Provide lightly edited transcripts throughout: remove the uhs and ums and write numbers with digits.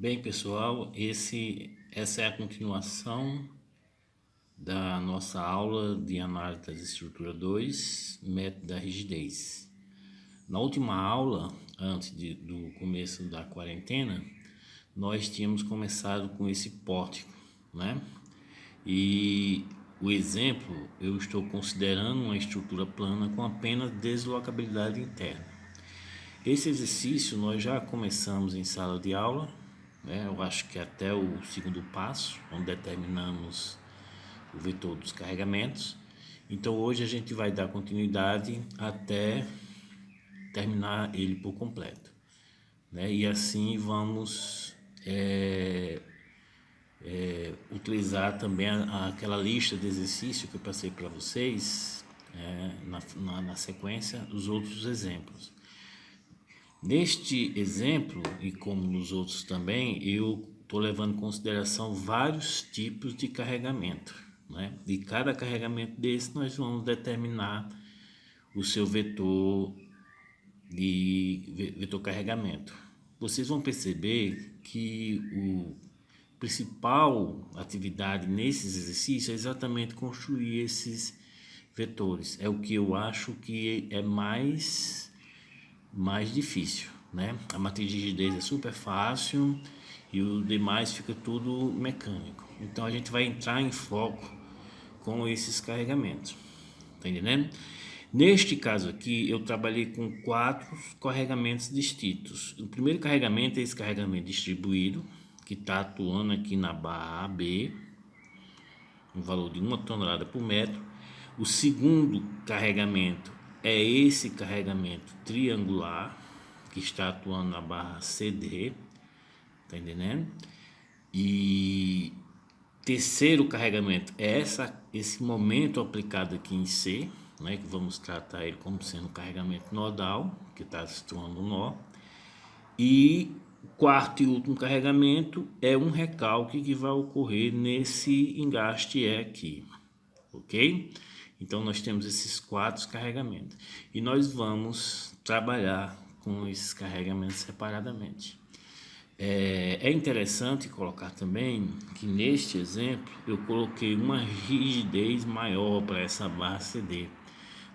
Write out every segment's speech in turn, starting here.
Bem, pessoal, essa é a continuação da nossa aula de análise das estruturas 2, método da rigidez. Na última aula, do começo da quarentena, nós tínhamos começado com esse pórtico, né? E o exemplo, eu estou considerando uma estrutura plana com apenas deslocabilidade interna. Esse exercício nós já começamos em sala de aula, né? Eu acho que até o segundo passo, onde determinamos o vetor dos carregamentos. Então hoje a gente vai dar continuidade até terminar ele por completo, né? E assim vamos utilizar também aquela lista de exercício que eu passei para vocês na sequência dos outros exemplos. Neste exemplo, e como nos outros também, eu estou levando em consideração vários tipos de carregamento, né? E cada carregamento desse nós vamos determinar o seu vetor de vetor carregamento. Vocês vão perceber que o principal atividade nesses exercícios é exatamente construir esses vetores. É o que eu acho que é mais difícil, né? A matriz de rigidez é super fácil e o demais fica tudo mecânico. Então a gente vai entrar em foco com esses carregamentos, tá entendendo? Neste caso aqui eu trabalhei com 4 carregamentos distintos. O primeiro carregamento é esse carregamento distribuído, que está atuando aqui na barra AB, um valor de 1 tonelada por metro. O segundo carregamento é esse carregamento triangular, que está atuando na barra CD, tá entendendo? E terceiro carregamento é esse momento aplicado aqui em C, né, que vamos tratar ele como sendo carregamento nodal, que está situando o nó. E quarto e último carregamento é um recalque que vai ocorrer nesse engaste E aqui, ok? Então nós temos esses 4 carregamentos e nós vamos trabalhar com esses carregamentos separadamente. É interessante colocar também que neste exemplo eu coloquei uma rigidez maior para essa barra CD,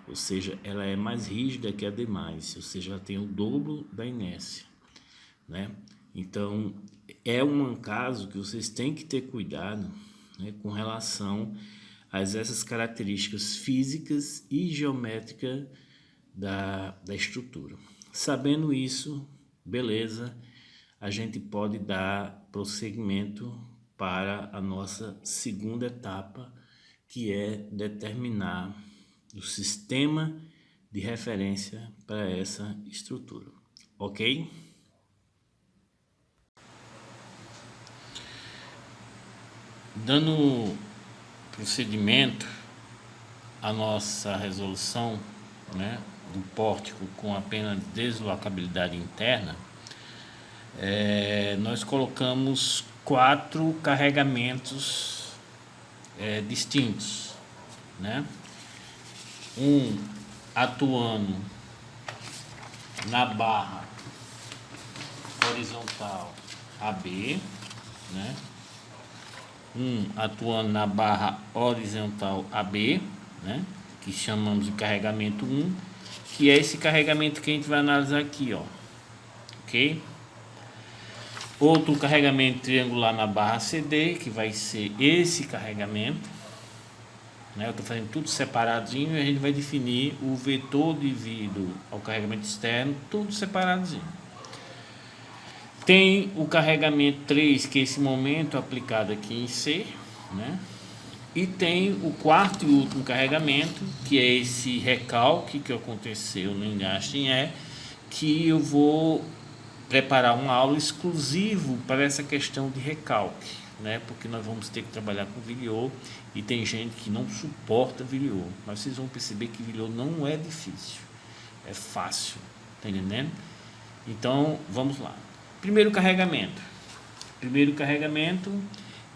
ou seja, ela é mais rígida que a demais, ou seja, ela tem o dobro da inércia, né? Então é um caso que vocês têm que ter cuidado, né, com relação a essas características físicas e geométricas da estrutura. Sabendo isso, beleza, a gente pode dar prosseguimento para a nossa segunda etapa, que é determinar o sistema de referência para essa estrutura, ok? Dando procedimento à nossa resolução, né, do pórtico com apenas deslocabilidade interna, nós colocamos 4 carregamentos distintos, né? Um atuando na barra horizontal AB, né? Um atuando na barra horizontal AB, né? Que chamamos de carregamento 1, que é esse carregamento que a gente vai analisar aqui, ó, ok? Outro carregamento triangular na barra CD, que vai ser esse carregamento, né? Eu estou fazendo tudo separadinho e a gente vai definir o vetor devido ao carregamento externo, tudo separadinho. Tem o carregamento 3, que é esse momento aplicado aqui em C, né? E tem o quarto e último carregamento, que é esse recalque que aconteceu no engaste em E, que eu vou preparar uma aula exclusiva para essa questão de recalque, né? Porque nós vamos ter que trabalhar com Villiot e tem gente que não suporta Villiot, mas vocês vão perceber que Villiot não é difícil, é fácil, tá entendendo? Então vamos lá. Primeiro carregamento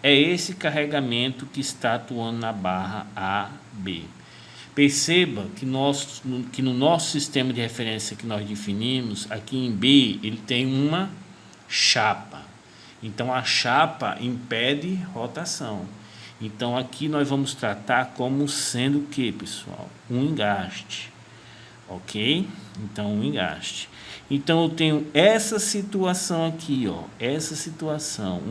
é esse carregamento que está atuando na barra AB. Perceba que no nosso sistema de referência que nós definimos, aqui em B, ele tem uma chapa. Então a chapa impede rotação. Então aqui nós vamos tratar como sendo o que, pessoal? Um engaste. Ok? Então um engaste. Então eu tenho essa situação aqui, ó. Essa situação,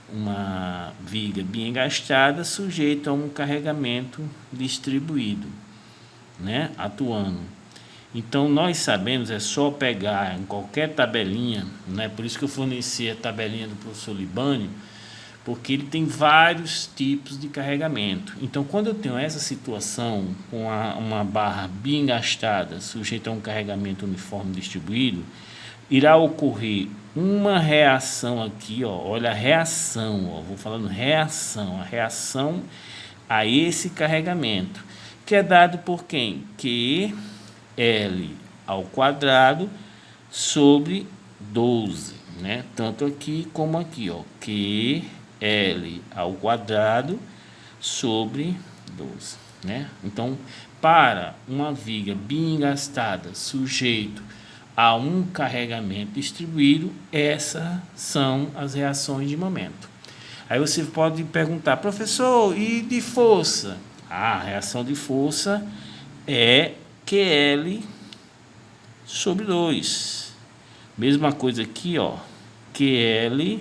uma viga bem engastada sujeita a um carregamento distribuído, né? Atuando. Então nós sabemos, é só pegar em qualquer tabelinha, né? Por isso que eu forneci a tabelinha do professor Libânio, porque ele tem vários tipos de carregamento. Então quando eu tenho essa situação com uma barra bem engastada sujeita a um carregamento uniforme distribuído, irá ocorrer uma reação aqui, ó, olha a reação, ó, vou falando reação, a reação a esse carregamento, que é dado por quem? QL ao quadrado sobre 12, né? Tanto aqui como aqui, ó, QL ao quadrado sobre 12, né? Então, para uma viga bem engastada sujeito a um carregamento distribuído, essas são as reações de momento. Aí você pode perguntar, professor, e de força? A reação de força é QL sobre 2. Mesma coisa aqui, ó, QL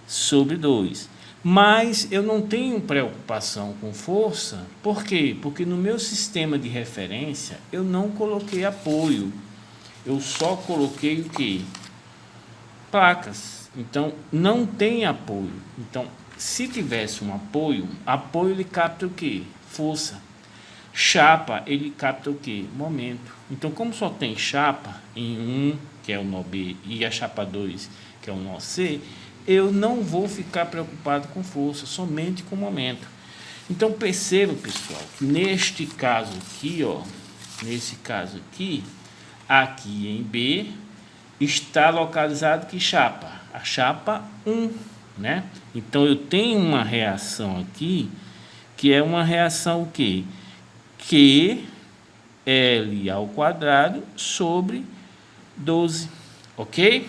sobre 2. Mas eu não tenho preocupação com força, por quê? Porque no meu sistema de referência eu não coloquei apoio. Eu só coloquei o que? Placas. Então, não tem apoio. Então, se tivesse um apoio, apoio ele capta o que? Força. Chapa, ele capta o que? Momento. Então, como só tem chapa em um, que é o nó B, e a chapa 2, que é o nó C, eu não vou ficar preocupado com força, somente com momento. Então, perceba, pessoal, que neste caso aqui, ó, nesse caso aqui em B, está localizado que chapa? A chapa 1, né? Então, eu tenho uma reação aqui, que é uma reação o quê? QL ao quadrado sobre 12, ok?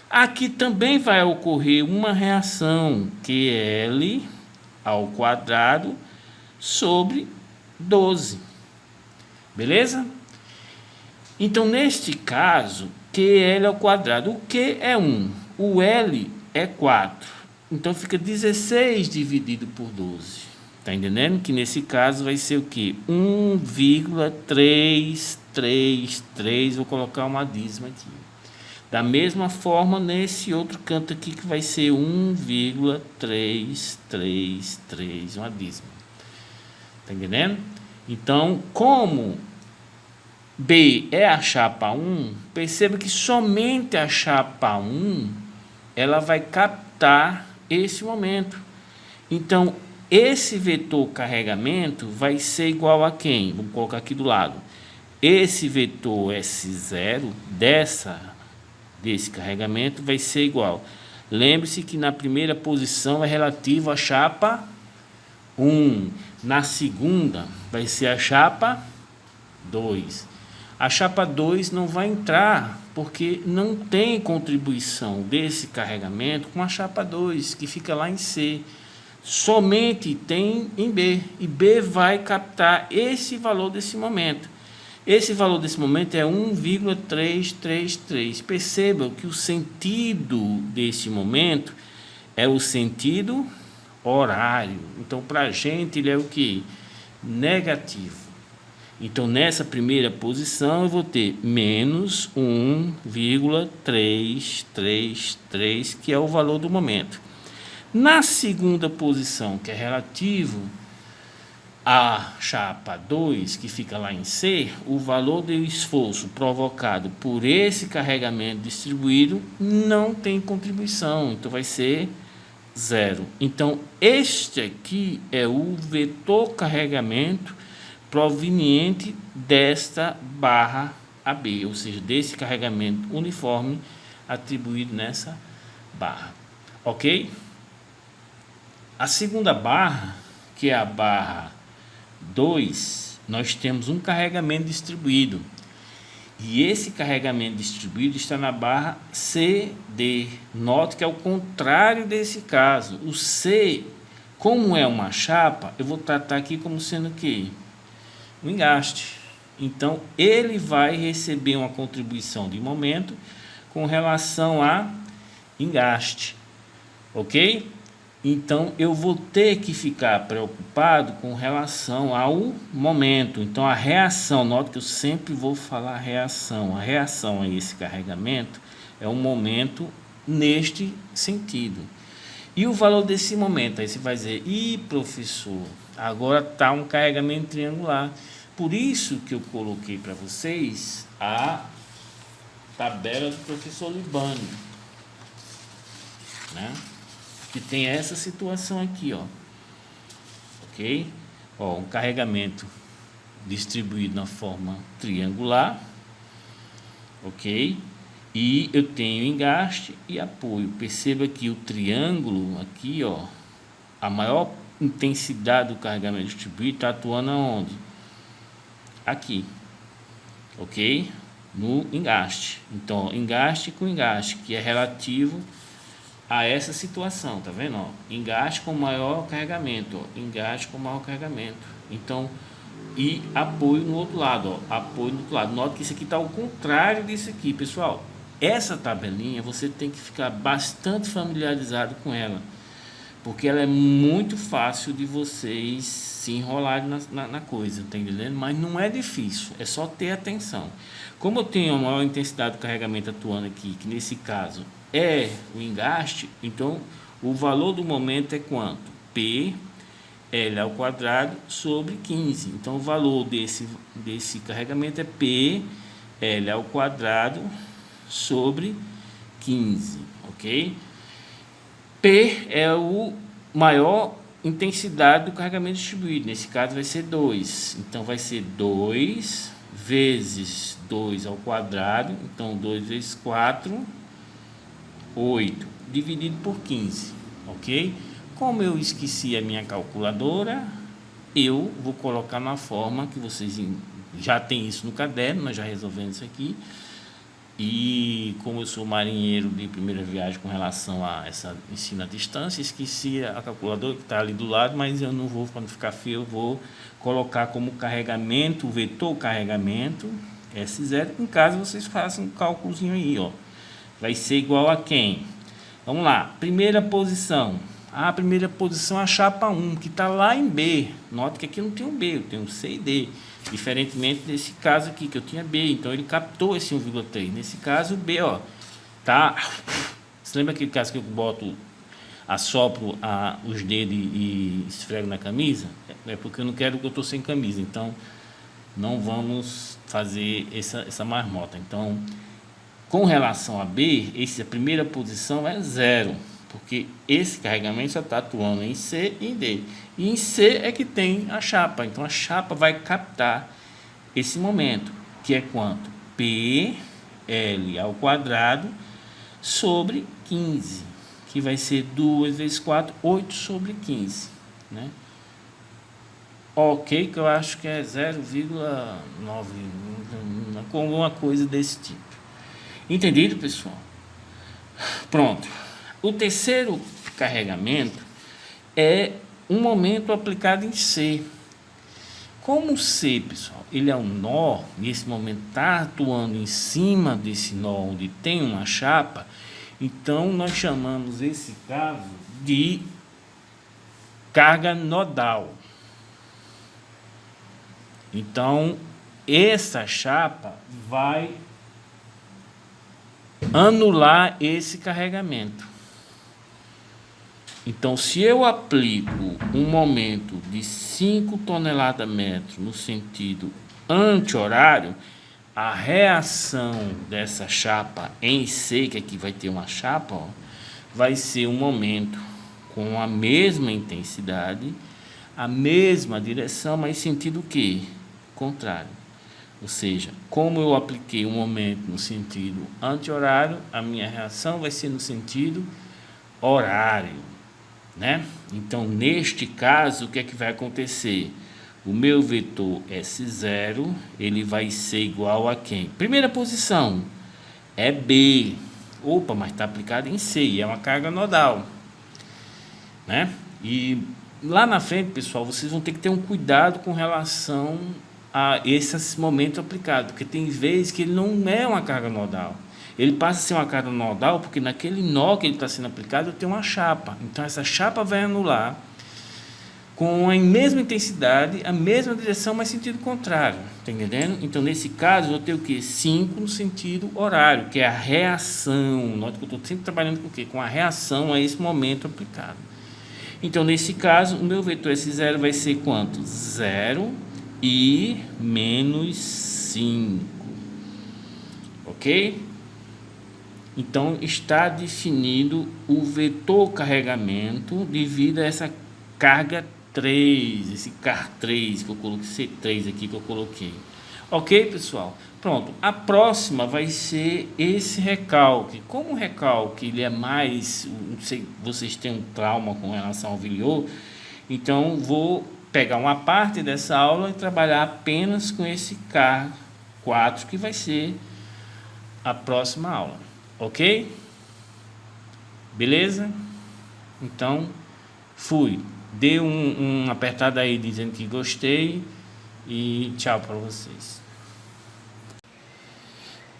Aqui também vai ocorrer uma reação QL ao quadrado sobre 12, beleza? Então, neste caso, QL ao quadrado, o Q é 1, o L é 4. Então, fica 16 dividido por 12. Está entendendo? Que nesse caso vai ser o quê? 1,333. Vou colocar uma dízima aqui. Da mesma forma, nesse outro canto aqui, que vai ser 1,333, uma dízima. Está entendendo? Então, como B é a chapa 1, perceba que somente a chapa 1 ela vai captar esse momento. Então, esse vetor carregamento vai ser igual a quem? Vou colocar aqui do lado. Esse vetor S0 desse carregamento vai ser igual. Lembre-se que na primeira posição é relativo à chapa 1. Na segunda vai ser a chapa 2. A chapa 2 não vai entrar porque não tem contribuição desse carregamento com a chapa 2, que fica lá em C. Somente tem em B. E B vai captar esse valor desse momento. Esse valor desse momento é 1,333. Percebam que o sentido desse momento é o sentido horário. Então, para a gente, ele é o que? Negativo. Então, nessa primeira posição, eu vou ter menos 1,333, que é o valor do momento. Na segunda posição, que é relativo à chapa 2, que fica lá em C, o valor do esforço provocado por esse carregamento distribuído não tem contribuição, então vai ser 0. Então, este aqui é o vetor carregamento proveniente desta barra AB, ou seja, desse carregamento uniforme atribuído nessa barra, ok? A segunda barra, que é a barra 2, nós temos um carregamento distribuído. E esse carregamento distribuído está na barra CD. Note que é o contrário desse caso. O C, como é uma chapa, eu vou tratar aqui como sendo o quê? Um engaste. Então, ele vai receber uma contribuição de momento com relação a engaste. Ok? Então, eu vou ter que ficar preocupado com relação ao momento. Então, a reação, note que eu sempre vou falar reação. A reação a esse carregamento é um momento neste sentido. E o valor desse momento? Aí você vai dizer, professor, agora está um carregamento triangular. Por isso que eu coloquei para vocês a tabela do professor Libânio, né? Que tem essa situação aqui, ó. Ok? Ó, um carregamento distribuído na forma triangular, ok? E eu tenho engaste e apoio. Perceba que o triângulo aqui, ó, a maior intensidade do carregamento distribuído está atuando aonde? Aqui, ok? No engaste. Então, engaste com engaste, que é relativo a essa situação, tá vendo? Ó, engaste com maior carregamento, ó, engaste com maior carregamento. Então, e apoio no outro lado, ó, apoio no outro lado. Nota que isso aqui está ao contrário disso aqui, pessoal. Essa tabelinha você tem que ficar bastante familiarizado com ela, porque ela é muito fácil de vocês se enrolarem na coisa, tá entendendo? Mas não é difícil, é só ter atenção. Como eu tenho a maior intensidade do carregamento atuando aqui, que nesse caso é o engaste, então o valor do momento é quanto? P L ao quadrado sobre 15. Então o valor desse carregamento é P L ao quadrado sobre 15, ok? P é o maior intensidade do carregamento distribuído, nesse caso vai ser 2, então vai ser 2 vezes 2 ao quadrado, então 2 vezes 4, 8, dividido por 15, ok? Como eu esqueci a minha calculadora, eu vou colocar na forma que vocês já tem isso no caderno, nós já resolvemos isso aqui. E como eu sou marinheiro de primeira viagem com relação a essa ensino à distância, esqueci a calculadora que está ali do lado, mas eu não vou, para não ficar feio, eu vou colocar como carregamento, o vetor carregamento, S0, em caso vocês façam um cálculozinho aí, ó. Vai ser igual a quem? Vamos lá, primeira posição. A primeira posição é a chapa 1, que está lá em B. Note que aqui não tem um B, eu tenho um C e D. Diferentemente desse caso aqui, que eu tinha B. Então, ele captou esse 1,3. Nesse caso, o B, ó, tá... Você lembra aquele caso que eu boto, assopro os dedos e esfrego na camisa? É porque eu não quero, que eu estou sem camisa. Então, não vamos fazer essa marmota. Então, com relação a B, a primeira posição é 0. Porque esse carregamento só está atuando em C e em D. E em C é que tem a chapa. Então, a chapa vai captar esse momento, que é quanto? P L ao quadrado sobre 15, que vai ser 2 vezes 4, 8 sobre 15, né? Ok, que eu acho que é 0,9, com alguma coisa desse tipo. Entendido, pessoal? Pronto. O terceiro carregamento é um momento aplicado em C. Como o C, pessoal, ele é um nó, nesse momento está atuando em cima desse nó onde tem uma chapa, então nós chamamos esse caso de carga nodal. Então, essa chapa vai anular esse carregamento. Então, se eu aplico um momento de 5 toneladas-metro no sentido anti-horário, a reação dessa chapa em C, que aqui vai ter uma chapa, ó, vai ser um momento com a mesma intensidade, a mesma direção, mas sentido o quê? Contrário. Ou seja, como eu apliquei um momento no sentido anti-horário, a minha reação vai ser no sentido horário, né? Então, neste caso, o que é que vai acontecer? O meu vetor S0, ele vai ser igual a quem? Primeira posição é B. Opa, mas está aplicado em C, e é uma carga nodal, né? E lá na frente, pessoal, vocês vão ter que ter um cuidado com relação a esse momento aplicado, porque tem vezes que ele não é uma carga nodal. Ele passa a ser uma carga nodal porque naquele nó que ele está sendo aplicado tem uma chapa. Então essa chapa vai anular com a mesma intensidade, a mesma direção, mas sentido contrário, tá entendendo? Então, nesse caso, eu vou ter o que? 5 no sentido horário, que é a reação. Note que eu estou sempre trabalhando com o quê? Com a reação a esse momento aplicado. Então, nesse caso, o meu vetor S0 vai ser quanto? 0 e menos 5. Ok? Então, está definido o vetor carregamento devido a essa carga 3, esse CAR 3 que eu coloquei, C3 aqui que eu coloquei. Ok, pessoal? Pronto. A próxima vai ser esse recalque. Como o recalque ele é mais, não sei, vocês têm um trauma com relação ao Villiot, então vou pegar uma parte dessa aula e trabalhar apenas com esse CAR 4 que vai ser a próxima aula. Ok? Beleza? Então, fui. Dê uma apertada aí dizendo que gostei e tchau para vocês.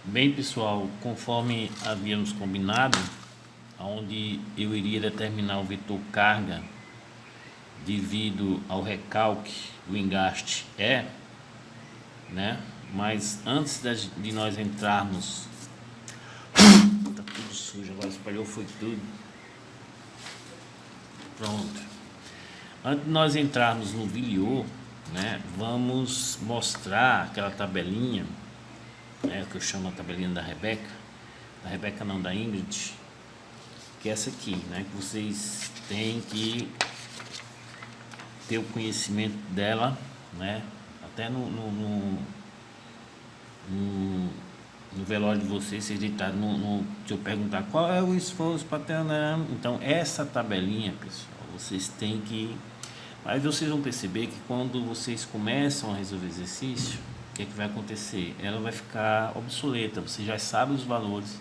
Bem, pessoal, conforme havíamos combinado, onde eu iria determinar o vetor carga devido ao recalque do engaste né? Mas antes de nós entrarmos, tá tudo sujo, agora espalhou foi tudo. Pronto. Antes de nós entrarmos no Villiot, né, vamos mostrar aquela tabelinha, né, que eu chamo a tabelinha da Rebeca não, da Ingrid, que é essa aqui, né, que vocês têm que ter o conhecimento dela, né, até no velório de vocês deitaram se eu perguntar qual é o esforço para ter, então essa tabelinha, pessoal, vocês têm que. Mas vocês vão perceber que quando vocês começam a resolver exercício, o que é que vai acontecer? Ela vai ficar obsoleta, você já sabe os valores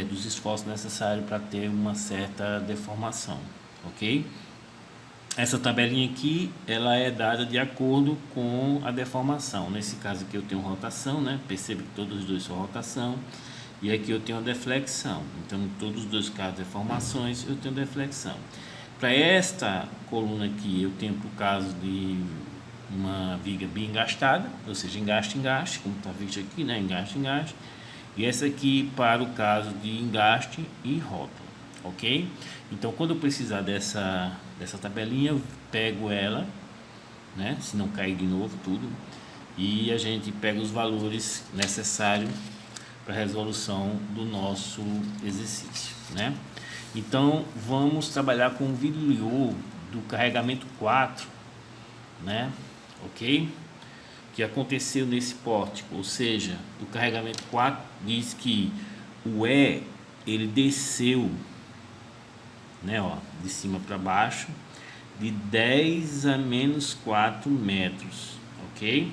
dos esforços necessários para ter uma certa deformação, ok? Essa tabelinha aqui, ela é dada de acordo com a deformação. Nesse caso aqui eu tenho rotação, né? Perceba que todos os dois são rotação. E aqui eu tenho a deflexão. Então, em todos os dois casos de deformações, eu tenho deflexão. Para esta coluna aqui, eu tenho por caso de uma viga bem engastada, ou seja, engaste, como está visto aqui, né? Engaste. E essa aqui para o caso de engaste e rótulo, ok? Então, quando eu precisar dessa tabelinha, eu pego ela, né? Se não cair de novo tudo, e a gente pega os valores necessários para a resolução do nosso exercício, né? Então, vamos trabalhar com o Villiot do carregamento 4, né? Ok? Que aconteceu nesse pórtico, ou seja, o carregamento 4 diz que o ele desceu, né, ó, de cima para baixo, de 10 a menos 4 metros, ok?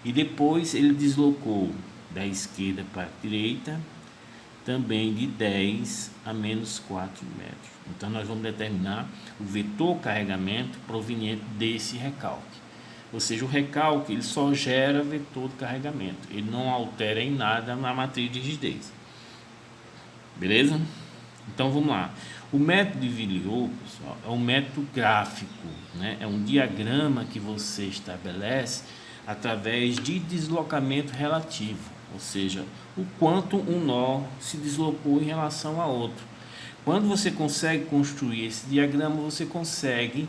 E depois ele deslocou da esquerda para a direita, também de 10 a menos 4 metros. Então, nós vamos determinar o vetor carregamento proveniente desse recalque. Ou seja, o recalque ele só gera vetor de carregamento. Ele não altera em nada na matriz de rigidez. Beleza? Então, vamos lá. O método de Villiot, pessoal, é um método gráfico, né? É um diagrama que você estabelece através de deslocamento relativo. Ou seja, o quanto um nó se deslocou em relação a outro. Quando você consegue construir esse diagrama, você consegue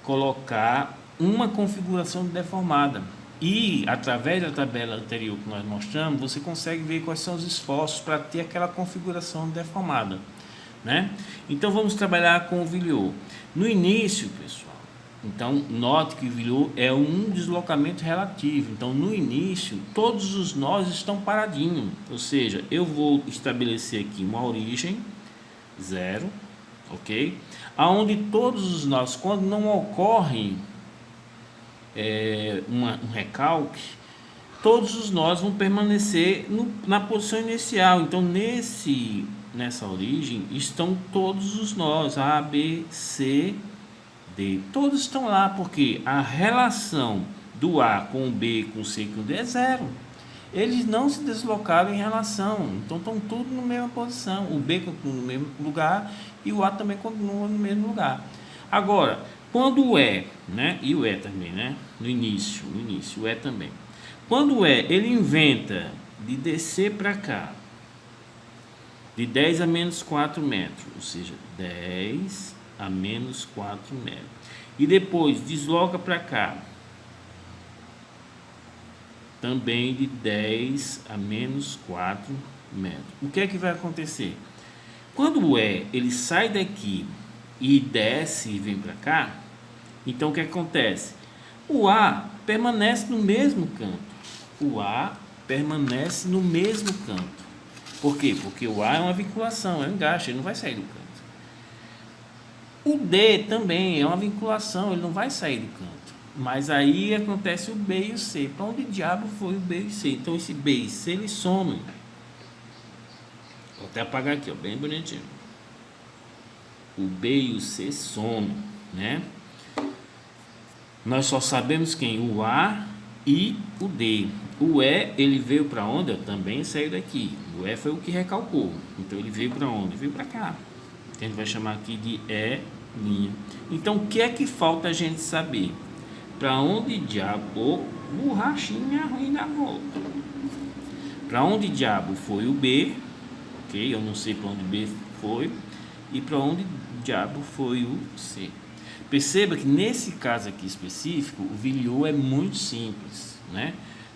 colocar uma configuração deformada. E, através da tabela anterior que nós mostramos, você consegue ver quais são os esforços para ter aquela configuração deformada, né? Então, vamos trabalhar com o Villiot. No início, pessoal, então, note que o Villiot é um deslocamento relativo. Então, no início, todos os nós estão paradinhos. Ou seja, eu vou estabelecer aqui uma origem, 0, ok? Aonde todos os nós, quando não ocorrem um recalque, todos os nós vão permanecer na posição inicial. Então, nessa origem, estão todos os nós, A, B, C, D. Todos estão lá, porque a relação do A com o B, com o C, com o D é zero. Eles não se deslocaram em relação, então estão todos na mesma posição. O B continua no mesmo lugar e o A também continua no mesmo lugar. Agora, quando o E, né, e o E também, né, no início, o E também. Quando o E, ele inventa de descer para cá, de 10 a menos 4 metros, ou seja, 10 a menos 4 metros, e depois desloca para cá, também de 10 a menos 4 metros. O que é que vai acontecer? Quando o E ele sai daqui e desce e vem para cá, então o que acontece? O A permanece no mesmo canto. O A permanece no mesmo canto. Por quê? Porque o A é uma vinculação, é um engaste, ele não vai sair do canto. O D também é uma vinculação, ele não vai sair do canto. Mas aí acontece o B e o C. Para onde diabo foi o B e o C? Então esse B e C eles somem. Vou até apagar aqui, ó, bem bonitinho. O B e o C somam, né? Nós só sabemos quem? O A e o D. O E, ele veio para onde? Eu também saiu daqui. O E foi o que recalcou. Então ele veio para onde? Veio para cá. A gente vai chamar aqui de E'. Então o que é que falta a gente saber? Para onde diabo, borrachinha ruim da volta. Para onde diabo foi o B, ok? Eu não sei para onde B foi. E para onde diabo foi o C. Perceba que nesse caso aqui específico, o Villiot é muito simples, né?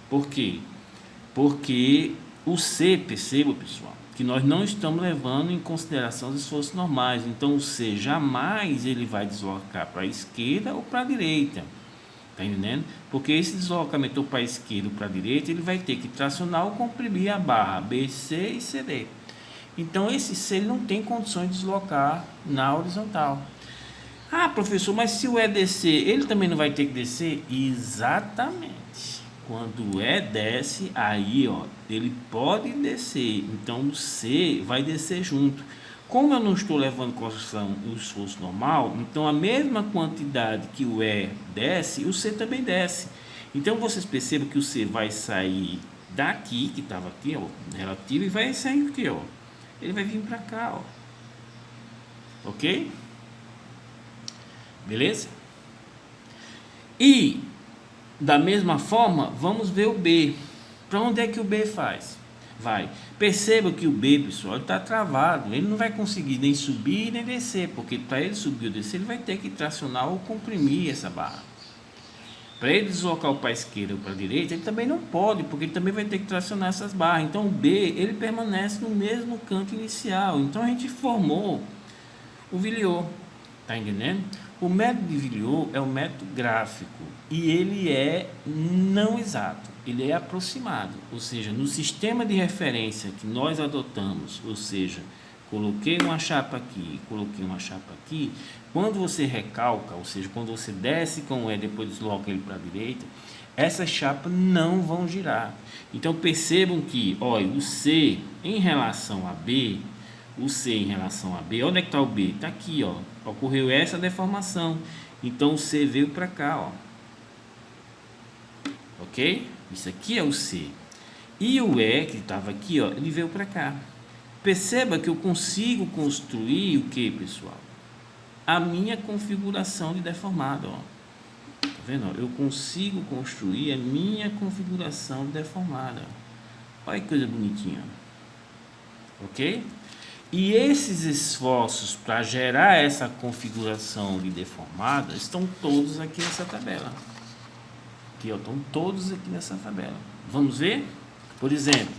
Por quê? Porque o C, perceba pessoal, que nós não estamos levando em consideração os esforços normais. Então o C jamais ele vai deslocar para a esquerda ou para a direita. Tá entendendo? Porque esse deslocamento para a esquerda ou para a direita, ele vai ter que tracionar ou comprimir a barra BC e CD. Então esse C ele não tem condições de deslocar na horizontal. Ah, professor, mas se o E descer, ele também não vai ter que descer? Exatamente. Quando o E desce, aí ó, ele pode descer. Então o C vai descer junto. Como eu não estou levando em consideração o esforço normal, então a mesma quantidade que o E desce, o C também desce. Então vocês percebam que o C vai sair daqui, que estava aqui, ó, relativo, e vai sair aqui, ó. Ele vai vir para cá, ó. Ok? Beleza? E da mesma forma, vamos ver o B. Para onde é que o B faz? Vai. Perceba que o B, pessoal, está travado. Ele não vai conseguir nem subir nem descer, porque para ele subir ou descer, ele vai ter que tracionar ou comprimir essa barra. Para ele deslocar para a esquerda ou para a direita, ele também não pode, porque ele também vai ter que tracionar essas barras. Então o B, ele permanece no mesmo canto inicial. Então a gente formou o Villiot. Tá entendendo? O método de Villiot é um método gráfico e ele é não exato, ele é aproximado, ou seja, no sistema de referência que nós adotamos, ou seja, coloquei uma chapa aqui, coloquei uma chapa aqui, quando você recalca, ou seja, quando você desce com o E, depois desloca ele para a direita, essas chapas não vão girar. Então percebam que, olha, o C em relação a B, o C em relação a B, onde é que está o B? Está aqui, ó. Ocorreu essa deformação. Então o C veio para cá, ó. Ok? Isso aqui é o C. E o E, que estava aqui, ó, ele veio para cá. Perceba que eu consigo construir o que, pessoal? A minha configuração de deformado, ó. Tá vendo? Eu consigo construir a minha configuração de deformada. Olha que coisa bonitinha. Ok? E esses esforços para gerar essa configuração de deformada estão todos aqui nessa tabela. Aqui, ó, estão todos aqui nessa tabela. Vamos ver? Por exemplo,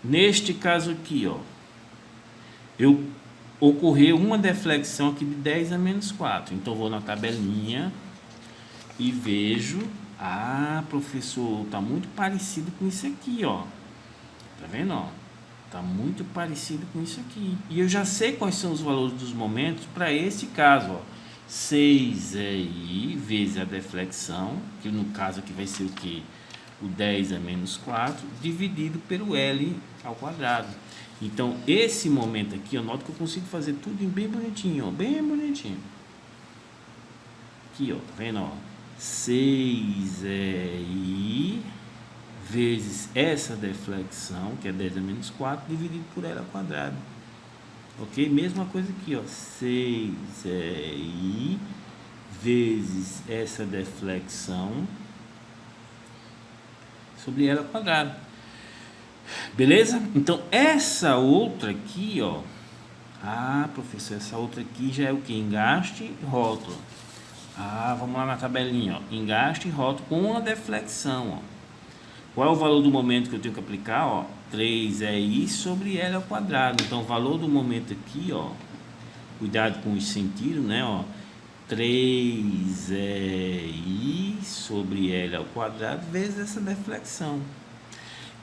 neste caso aqui, ó, ocorreu uma deflexão aqui de 10 a menos 4. Então, vou na tabelinha e vejo, professor, tá muito parecido com isso aqui, ó. Tá vendo, ó? Tá muito parecido com isso aqui. E eu já sei quais são os valores dos momentos para este caso, ó. 6 é I vezes a deflexão, que no caso aqui vai ser o que? O 10 é menos 4, dividido pelo L ao quadrado. Então, esse momento aqui, eu noto que eu consigo fazer tudo bem bonitinho, ó, bem bonitinho. Aqui, ó, tá vendo, ó? 6 é I vezes essa deflexão, que é 10 a menos 4, dividido por L ao quadrado. Ok? Mesma coisa aqui, ó. 6 é I vezes essa deflexão sobre L ao quadrado. Beleza? Então, essa outra aqui, ó. Ah, professor, essa outra aqui já é o que? Engaste e rótulo. Ah, vamos lá na tabelinha, ó. Engaste e rótulo com a deflexão, ó. Qual é o valor do momento que eu tenho que aplicar? Ó, 3 é I sobre L ao quadrado. Então, o valor do momento aqui, ó, cuidado com os sentidos, né? Ó, 3 é I sobre L ao quadrado vezes essa deflexão.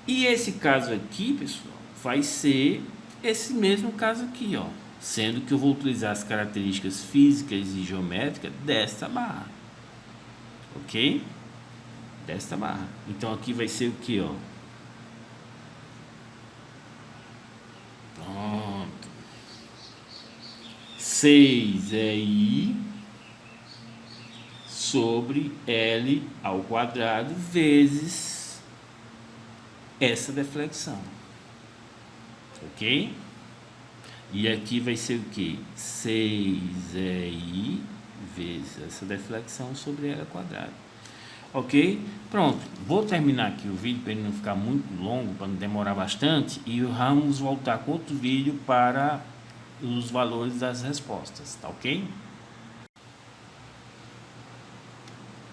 E esse caso aqui, pessoal, vai ser esse mesmo caso aqui, ó. Sendo que eu vou utilizar as características físicas e geométricas desta barra. Ok? Desta barra. Então aqui vai ser o que, ó? Pronto. 6 é I sobre L ao quadrado vezes essa deflexão. Ok? E aqui vai ser o que? 6 é I vezes essa deflexão sobre L ao quadrado. Ok? Pronto, vou terminar aqui o vídeo para ele não ficar muito longo, para não demorar bastante, e vamos voltar com outro vídeo para os valores das respostas, tá ok?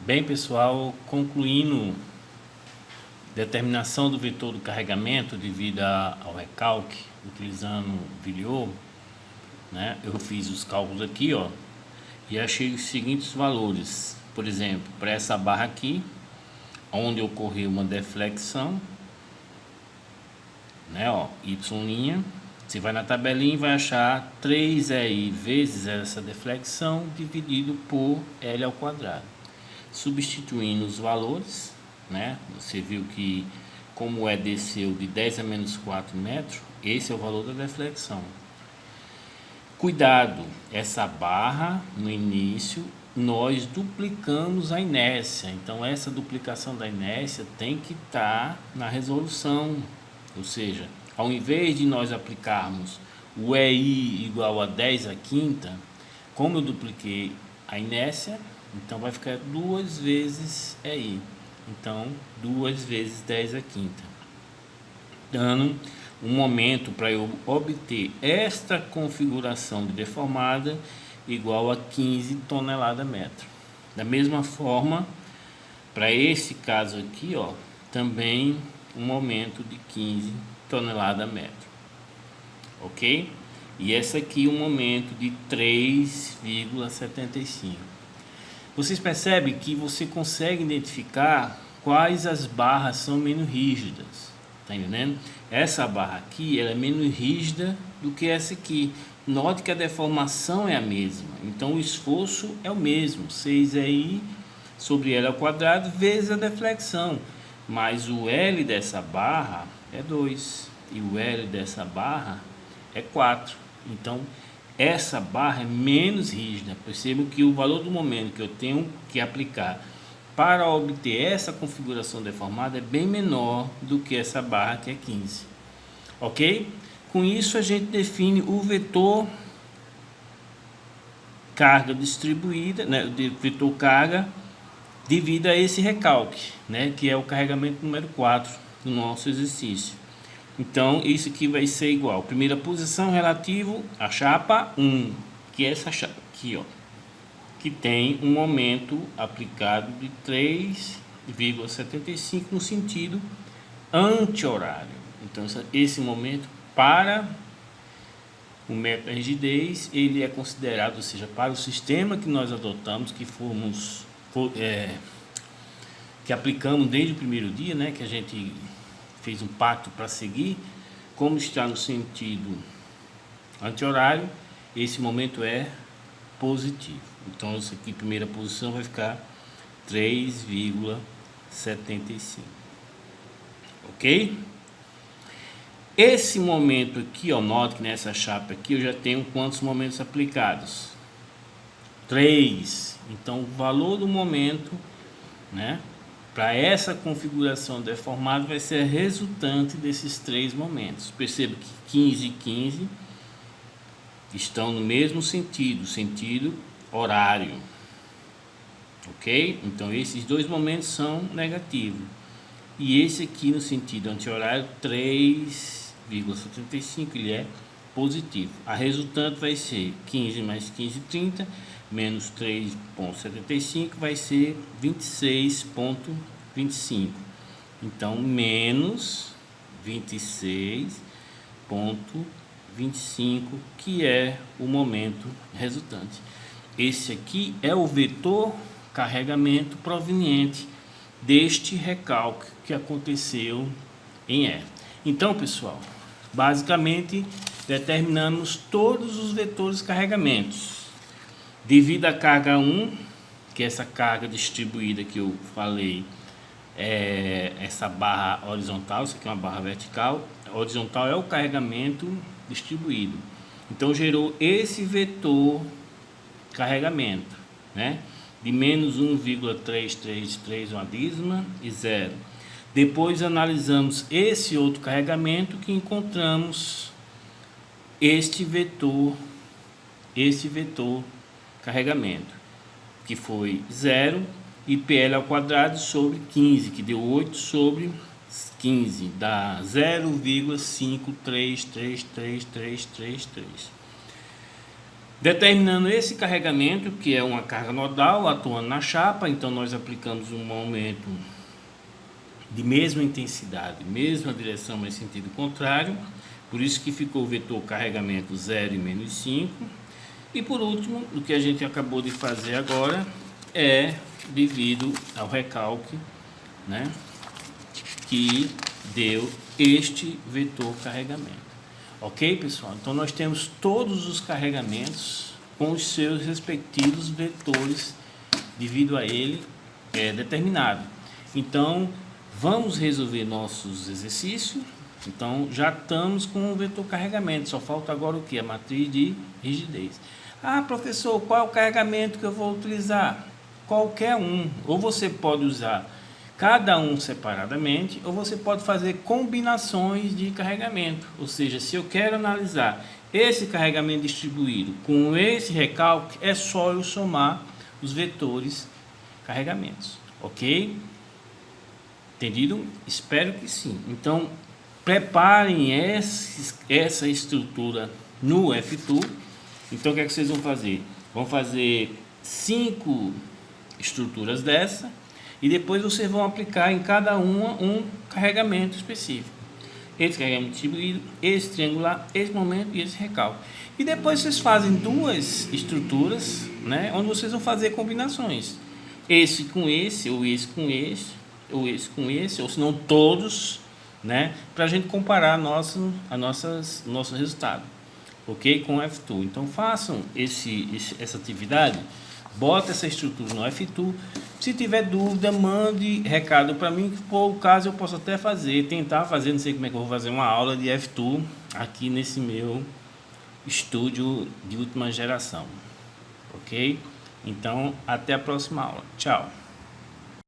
Bem, pessoal, concluindo determinação do vetor do carregamento devido ao recalque, utilizando o VIO, né? Eu fiz os cálculos aqui, ó, e achei os seguintes valores. Por exemplo, para essa barra aqui, onde ocorreu uma deflexão, né, ó, y', você vai na tabelinha e vai achar 3i vezes essa deflexão dividido por L ao quadrado. Substituindo os valores, né, você viu que como desceu de 10 a menos 4 metros, esse é o valor da deflexão. Cuidado, essa barra no início nós duplicamos a inércia, então essa duplicação da inércia tem que estar na resolução, ou seja, ao invés de nós aplicarmos o EI igual a 10 à quinta, como eu dupliquei a inércia, então vai ficar 2 vezes EI, então 2 vezes 10 à quinta, dando um momento para eu obter esta configuração de deformada igual a 15 toneladas metro. Da mesma forma, para esse caso aqui, ó, também um momento de 15 toneladas metro. Ok? E essa aqui um momento de 3,75. Vocês percebem que você consegue identificar quais as barras são menos rígidas. Tá entendendo? Essa barra aqui ela é menos rígida do que essa aqui. Note que a deformação é a mesma, então o esforço é o mesmo, 6i sobre L ao quadrado vezes a deflexão, mas o L dessa barra é 2 e o L dessa barra é 4, então essa barra é menos rígida. Percebo que o valor do momento que eu tenho que aplicar para obter essa configuração deformada é bem menor do que essa barra que é 15, ok? Com isso, a gente define o vetor carga distribuída, né, vetor carga devido a esse recalque, né, que é o carregamento número 4 do nosso exercício. Então, isso aqui vai ser igual. Primeira posição relativo à chapa 1, que é essa chapa aqui, ó, que tem um momento aplicado de 3,75 no sentido anti-horário. Então, esse momento para o método rigidez, ele é considerado, ou seja, para o sistema que nós adotamos, que aplicamos desde o primeiro dia, né, que a gente fez um pacto para seguir, como está no sentido anti-horário, esse momento é positivo. Então isso aqui, primeira posição, vai ficar 3,75. Ok? Esse momento aqui, ó, note que nessa chapa aqui eu já tenho quantos momentos aplicados? 3. Então o valor do momento, né, para essa configuração deformada vai ser a resultante desses 3 momentos. Perceba que 15 e 15 estão no mesmo sentido, sentido horário. Ok? Então esses 2 momentos são negativos. E esse aqui no sentido anti-horário 3,75 ele é positivo. A resultante vai ser 15 mais 15, 30, menos 3,75 vai ser 26,25. Então, menos 26,25, que é o momento resultante. Esse aqui é o vetor carregamento proveniente deste recalque que aconteceu em E. Então, pessoal, basicamente determinamos todos os vetores carregamentos. Devido à carga 1, que é essa carga distribuída que eu falei, essa barra horizontal, isso aqui é uma barra vertical, a horizontal é o carregamento distribuído. Então gerou esse vetor carregamento, né? De menos 1,333, uma dízima, e 0. Depois analisamos esse outro carregamento que encontramos este vetor carregamento, que foi 0, e PL ao quadrado sobre 15, que deu 8 sobre 15, dá 0,533333. Determinando esse carregamento, que é uma carga nodal atuando na chapa, então nós aplicamos um momento de mesma intensidade, mesma direção, mas sentido contrário, por isso que ficou o vetor carregamento 0 e menos 5. E por último, o que a gente acabou de fazer agora é devido ao recalque, né, que deu este vetor carregamento. Ok, pessoal? Então nós temos todos os carregamentos com os seus respectivos vetores devido a ele determinado. Então vamos resolver nossos exercícios. Então já estamos com o vetor carregamento, só falta agora o que? A matriz de rigidez. Ah, professor, qual é o carregamento que eu vou utilizar? Qualquer um, ou você pode usar cada um separadamente, ou você pode fazer combinações de carregamento. Ou seja, se eu quero analisar esse carregamento distribuído com esse recalque, é só eu somar os vetores carregamentos. Ok? Entendido? Espero que sim. Então, preparem essa estrutura no F2. Então, o que é que vocês vão fazer? Vão fazer 5 estruturas dessa, e depois vocês vão aplicar em cada uma um carregamento específico. Esse carregamento distribuído, esse triangular, esse momento e esse recalque. E depois vocês fazem 2 estruturas, né, onde vocês vão fazer combinações. Esse com esse, ou esse com esse, ou esse com esse, ou se não todos, né, para a gente comparar nosso resultado. Ok? Com o F2. Então façam essa atividade. Bota essa estrutura no F2. Se tiver dúvida, mande recado para mim, que por caso eu posso até tentar fazer, não sei como é que eu vou fazer uma aula de F2 aqui nesse meu estúdio de última geração. Ok? Então, até a próxima aula. Tchau!